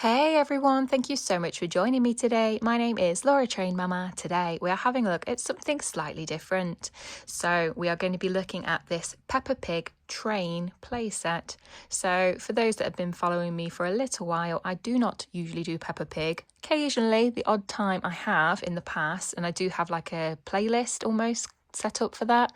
Hey everyone, thank you so much for joining me today. My name is Laura Train Mama. Today we are having a look at something slightly different. So we are going to be looking at this Peppa Pig train playset. So for those that have been following me for a little while, I do not usually do Peppa Pig. Occasionally, the odd time I have in the past, and I do have like a playlist almost set up for that.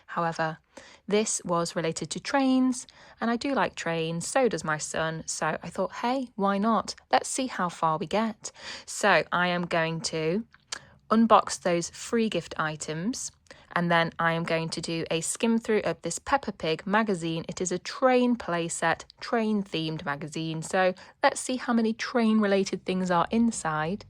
However, this was related to trains, and I do like trains, so does my son. So I thought, hey, why not? Let's see how far we get. So I am going to unbox those free gift items, and then I am going to do a skim through of this Peppa Pig magazine. It is a train playset, train themed magazine. So let's see how many train related things are inside.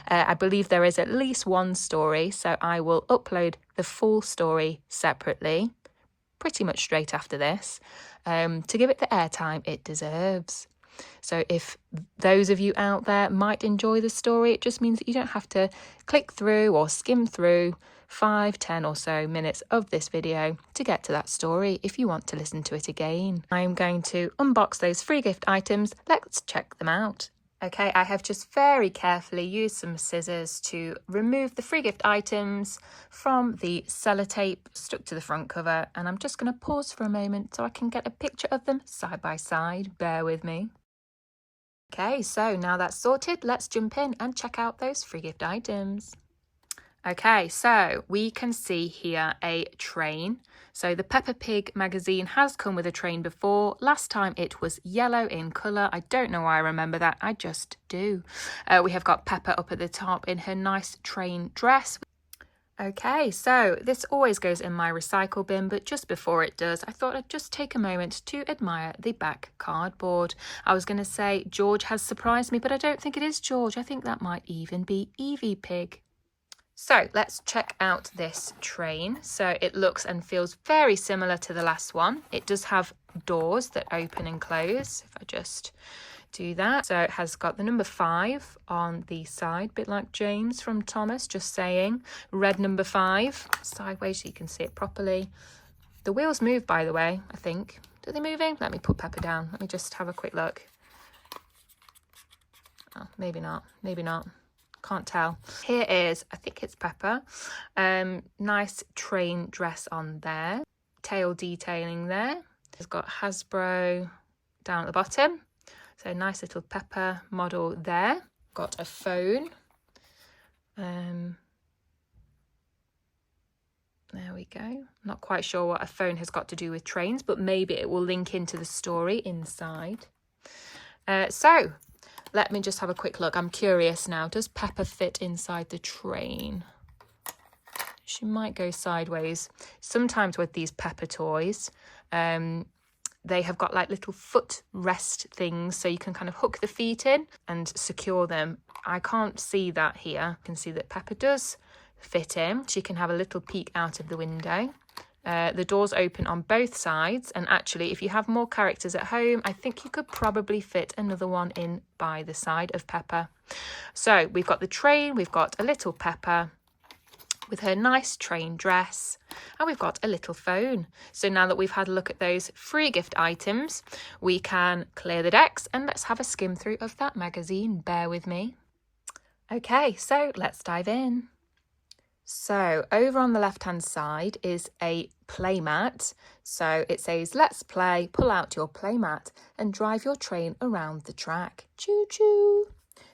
I believe there is at least one story, so I will upload the full story separately, pretty much straight after this, to give it the airtime it deserves. So if those of you out there might enjoy the story, it just means that you don't have to click through or skim through 5, 10 or so minutes of this video to get to that story if you want to listen to it again. I'm going to unbox those free gift items. Let's check them out. Okay, I have just very carefully used some scissors to remove the free gift items from the sellotape stuck to the front cover, and I'm just going to pause for a moment so I can get a picture of them side by side. Bear with me. Okay, so now that's sorted, let's jump in and check out those free gift items. Okay, so we can see here a train. So the Peppa Pig magazine has come with a train before. Last time it was yellow in colour. I don't know why I remember that, I just do. We have got Peppa up at the top in her nice train dress. Okay, so this always goes in my recycle bin, but just before it does, I thought I'd just take a moment to admire the back cardboard. I was going to say George has surprised me, but I don't think it is George. I think that might even be Evie Pig. So let's check out this train. So it looks and feels very similar to the last one. It does have doors that open and close. If I just do that. So it has got the number 5 on the side, bit like James from Thomas, just saying. Red number 5, sideways so you can see it properly. The wheels move, by the way, I think. Are they moving? Let me put Peppa down. Let me just have a quick look. Oh, maybe not. Maybe not. Can't tell. Here is, I think it's Peppa. Nice train dress on there. Tail detailing there. It's got Hasbro down at the bottom. So nice little Peppa model there. Got a phone. There we go. Not quite sure what a phone has got to do with trains, but maybe it will link into the story inside. So let me just have a quick look. I'm curious now. Does Peppa fit inside the train? She might go sideways. Sometimes with these Peppa toys, they have got like little foot rest things, so you can kind of hook the feet in and secure them. I can't see that here. I can see that Peppa does fit in. She can have a little peek out of the window. The doors open on both sides, and actually if you have more characters at home, I think you could probably fit another one in by the side of Peppa. So we've got the train, we've got a little Peppa with her nice train dress, and we've got a little phone. So now that we've had a look at those free gift items, we can clear the decks and let's have a skim through of that magazine. Bear with me. Okay, so let's dive in. So over on the left hand side is a playmat. So it says, let's play, pull out your playmat and drive your train around the track. Choo choo.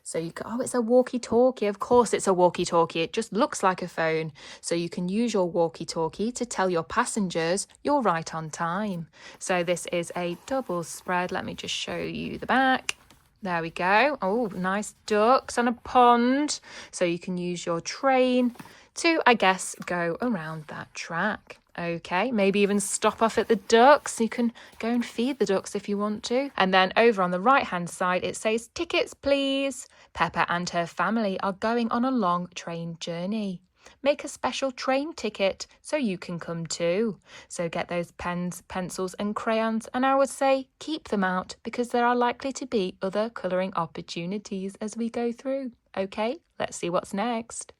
So you can, oh, it's a walkie-talkie. Of course it's a walkie-talkie. It just looks like a phone. So you can use your walkie-talkie to tell your passengers you're right on time. So this is a double spread. Let me just show you the back. There we go. Oh, nice ducks on a pond. So you can use your train to, I guess, go around that track. Okay, maybe even stop off at the ducks. You can go and feed the ducks if you want to. And then over on the right hand side, it says, tickets please. Peppa and her family are going on a long train journey. Make a special train ticket so you can come too. So get those pens, pencils and crayons, and I would say keep them out because there are likely to be other colouring opportunities as we go through. Okay, let's see what's next.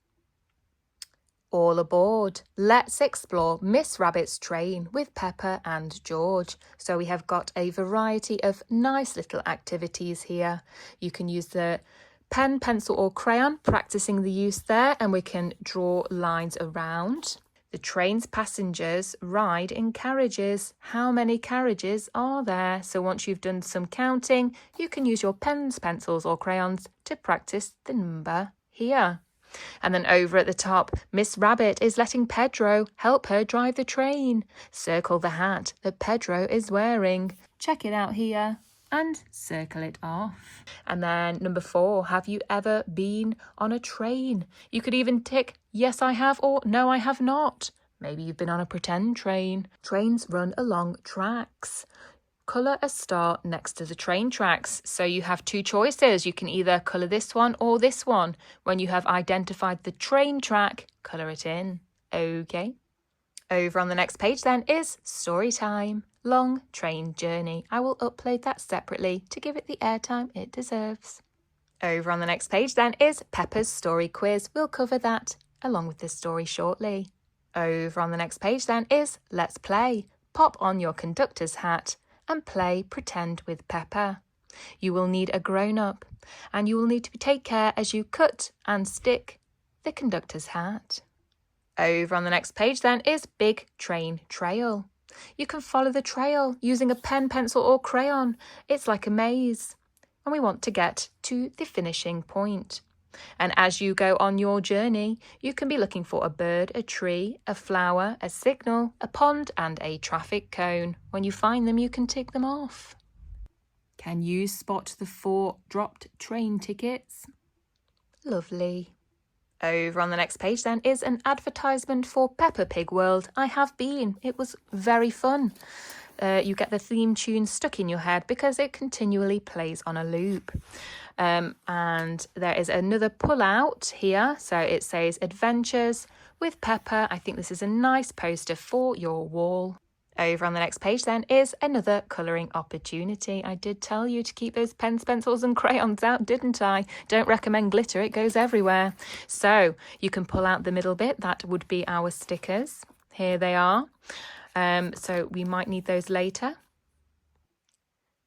All aboard. Let's explore Miss Rabbit's train with Peppa and George. So we have got a variety of nice little activities here. You can use the pen, pencil or crayon, practicing the use there, and we can draw lines around. The train's passengers ride in carriages. How many carriages are there? So once you've done some counting, you can use your pens, pencils or crayons to practice the number here. And then over at the top, Miss Rabbit is letting Pedro help her drive the train. Circle the hat that Pedro is wearing. Check it out here and circle it off. And then number 4, have you ever been on a train? You could even tick, yes, I have, or no, I have not. Maybe you've been on a pretend train. Trains run along tracks. Colour a star next to the train tracks. So you have 2 choices. You can either colour this one or this one. When you have identified the train track, colour it in. Okay. Over on the next page then is Storytime. Long train journey. I will upload that separately to give it the airtime it deserves. Over on the next page then is Peppa's story quiz. We'll cover that along with this story shortly. Over on the next page then is Let's Play. Pop on your conductor's hat and play pretend with Peppa. You will need a grown-up and you will need to take care as you cut and stick the conductor's hat. Over on the next page then is Big Train Trail. You can follow the trail using a pen, pencil or crayon. It's like a maze and we want to get to the finishing point. And as you go on your journey, you can be looking for a bird, a tree, a flower, a signal, a pond and a traffic cone. When you find them, you can tick them off. Can you spot the 4 dropped train tickets? Lovely. Over on the next page then is an advertisement for Peppa Pig World. I have been. It was very fun. You get the theme tune stuck in your head because it continually plays on a loop. And there is another pull out here. So it says Adventures with Peppa. I think this is a nice poster for your wall. Over on the next page then is another colouring opportunity. I did tell you to keep those pens, pencils and crayons out, didn't I? Don't recommend glitter, it goes everywhere. So you can pull out the middle bit. That would be our stickers. Here they are. So we might need those later.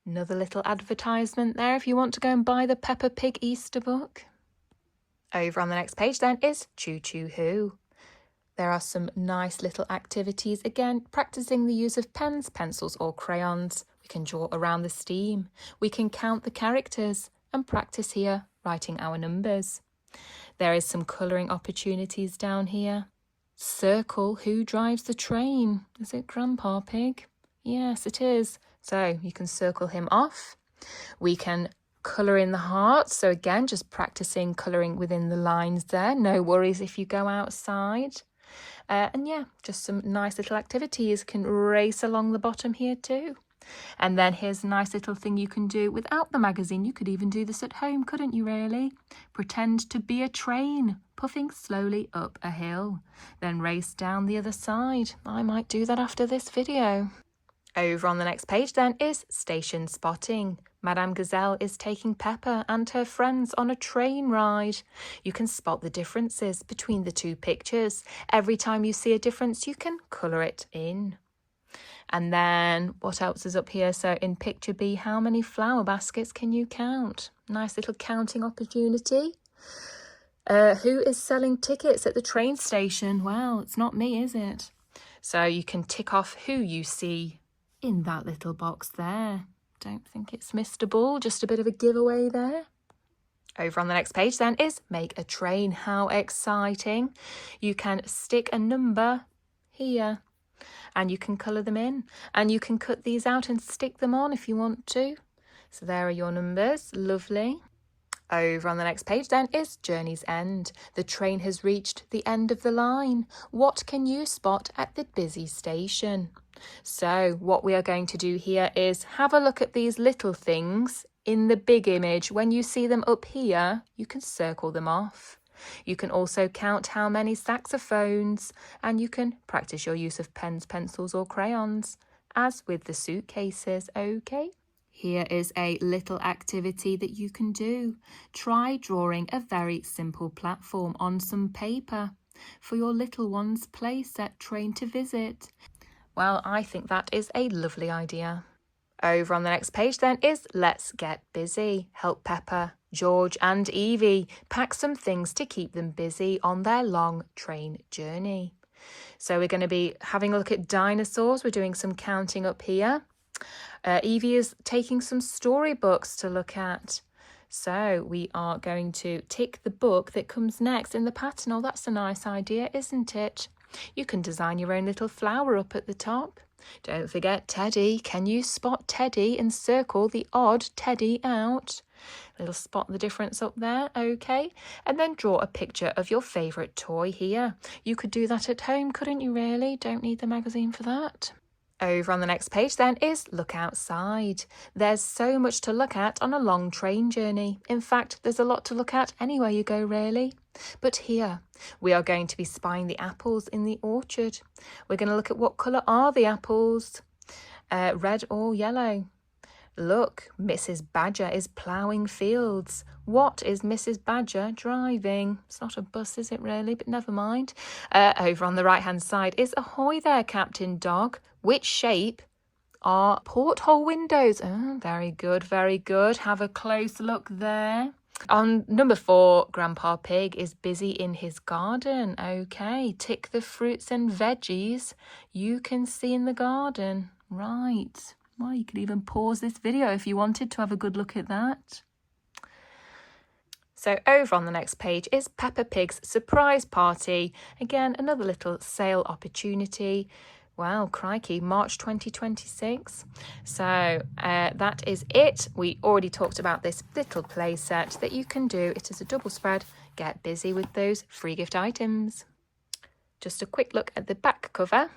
Another little advertisement there if you want to go and buy the Peppa Pig Easter book. Over on the next page then is Choo Choo Who. There are some nice little activities, again, practicing the use of pens, pencils or crayons. We can draw around the steam. We can count the characters and practice here writing our numbers. There is some colouring opportunities down here. Circle who drives the train. Is it Grandpa Pig? Yes, it is. So you can circle him off. We can colour in the hearts. So again, just practicing colouring within the lines there. No worries if you go outside. And yeah, just some nice little activities. Can race along the bottom here too. And then here's a nice little thing you can do without the magazine. You could even do this at home, couldn't you really? Pretend to be a train, puffing slowly up a hill, then race down the other side. I might do that after this video. Over on the next page then is Station Spotting. Madame Gazelle is taking Peppa and her friends on a train ride. You can spot the differences between the 2 pictures. Every time you see a difference, you can colour it in. And then what else is up here? So in picture B, how many flower baskets can you count? Nice little counting opportunity. Who is selling tickets at the train station? Well, it's not me, is it? So you can tick off who you see in that little box there. Don't think it's Mr. Bull, just a bit of a giveaway there. Over on the next page then is Make a Train. How exciting. You can stick a number here and you can colour them in and you can cut these out and stick them on if you want to. So there are your numbers. Lovely. Over on the next page then is Journey's End. The train has reached the end of the line. What can you spot at the busy station? So what we are going to do here is have a look at these little things in the big image. When you see them up here, you can circle them off. You can also count how many saxophones and you can practice your use of pens, pencils or crayons, as with the suitcases, okay? Here is a little activity that you can do. Try drawing a very simple platform on some paper. for your little one's playset train to visit. Well, I think that is a lovely idea. Over on the next page then is Let's Get Busy. Help Peppa, George and Evie pack some things to keep them busy on their long train journey. So we're going to be having a look at dinosaurs. We're doing some counting up here. Evie is taking some storybooks to look at. So we are going to tick the book that comes next in the pattern. Oh, that's a nice idea, isn't it? You can design your own little flower up at the top. Don't forget Teddy. Can you spot Teddy and circle the odd Teddy out? Little spot the difference up there, okay? And then draw a picture of your favourite toy here. You could do that at home, couldn't you really? Don't need the magazine for that. Over on the next page then is Look Outside. There's so much to look at on a long train journey. In fact, there's a lot to look at anywhere you go, really. But here, we are going to be spying the apples in the orchard. We're going to look at what colour are the apples, red or yellow. Look, Mrs. Badger is ploughing fields. What is Mrs. Badger driving? It's not a bus, is it really? But never mind. Over on the right-hand side is Ahoy there, Captain Dog. Which shape are porthole windows? Oh, very good, very good. Have a close look there. On number 4, Grandpa Pig is busy in his garden. Okay, tick the fruits and veggies you can see in the garden. Right. Well, you could even pause this video if you wanted to have a good look at that. So over on the next page is Peppa Pig's surprise party. Again, another little sale opportunity. Wow, crikey, March 2026. So that is it. We already talked about this little play set that you can do. It is a double spread. Get busy with those free gift items. Just a quick look at the back cover.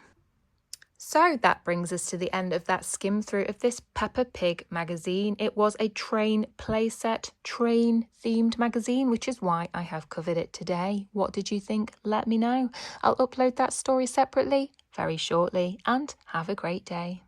So that brings us to the end of that skim through of this Peppa Pig magazine. It was a train playset, train themed magazine, which is why I have covered it today. What did you think? Let me know. I'll upload that story separately very shortly, and have a great day.